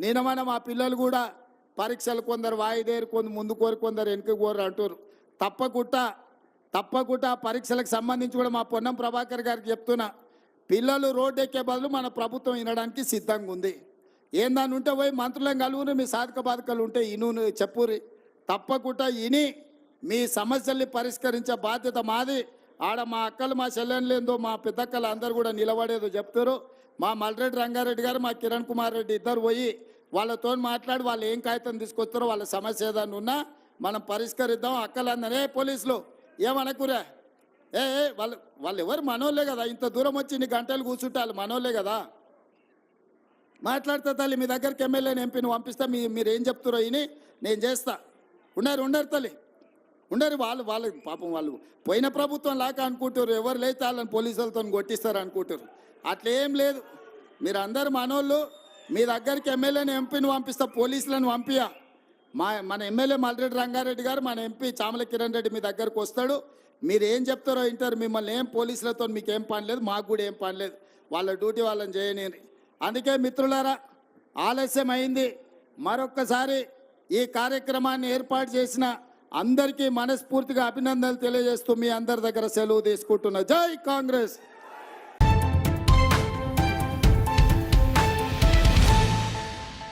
నిన్న మా పిల్లలు కూడా పరీక్షలు కొందరు వాయిదేరు, కొందరు ముందు కోరు, కొందరు వెనుక కోరు అంటారు. తప్పకుండా పరీక్షలకు సంబంధించి కూడా మా పొన్నం ప్రభాకర్ గారికి చెప్తున్నా, పిల్లలు రోడ్డు ఎక్కే బదులు మన ప్రభుత్వం వినడానికి సిద్ధంగా ఉంది. ఏందని ఉంటే పోయి మంత్రులను కలుగురు, మీ సాధక బాధకాలు ఉంటే ఇను చెప్పురి. తప్పకుండా ఇని మీ సమస్యల్ని పరిష్కరించే బాధ్యత మాది. ఆడ మా అక్కలు, మా చెల్లెళ్ళేందో, మా పెద్దక్కలు అందరూ కూడా నిలబడేదో చెప్తారు. మా మల్రెడ్డి రంగారెడ్డి గారు, మా కిరణ్ కుమార్ రెడ్డి ఇద్దరు పోయి వాళ్ళతో మాట్లాడి వాళ్ళు ఏం కాగితం తీసుకొస్తారో, వాళ్ళ సమస్య ఏదన్నా ఉన్నా మనం పరిష్కరిద్దాం. అక్కలందరే పోలీసులు ఏమనకురా, వాళ్ళు ఎవరు మనోళ్ళే కదా, ఇంత దూరం వచ్చి ఇన్ని గంటలు కూర్చుంటారు మనోళ్ళే కదా. మాట్లాడితే తల్లి మీ దగ్గరికి ఎమ్మెల్యేని ఎంపీని పంపిస్తా, మీరు ఏం చెప్తారో ఇని నేను చేస్తా. ఉండరు తల్లి ఉండరు. వాళ్ళు పాపం వాళ్ళు పోయిన ప్రభుత్వం లాగా అనుకుంటారు, ఎవరు లేతే వాళ్ళని పోలీసులతో కొట్టిస్తారు అనుకుంటారు. అట్లేం లేదు, మీరు అందరు మనోళ్ళు. మీ దగ్గరికి ఎమ్మెల్యేని ఎంపీని పంపిస్తా, పోలీసులను పంపియా. మన ఎమ్మెల్యే మల్రెడ్డి రంగారెడ్డి గారు, మన ఎంపీ చామల కిరణ్ రెడ్డి మీ దగ్గరకు వస్తాడు. మీరు ఏం చెప్తారో వింటారు. మిమ్మల్ని ఏం పోలీసులతో మీకు ఏం పని లేదు, మాకు కూడా ఏం పని లేదు. వాళ్ళ డ్యూటీ వాళ్ళని చేయని. అందుకే మిత్రులారా, ఆలస్యం అయింది. మరొక్కసారి ఈ కార్యక్రమాన్ని ఏర్పాటు చేసిన అందరికీ మనస్ఫూర్తిగా అభినందనలు తెలియజేస్తూ మీ అందరి దగ్గర సెలవు తీసుకుంటున్నా. జై కాంగ్రెస్.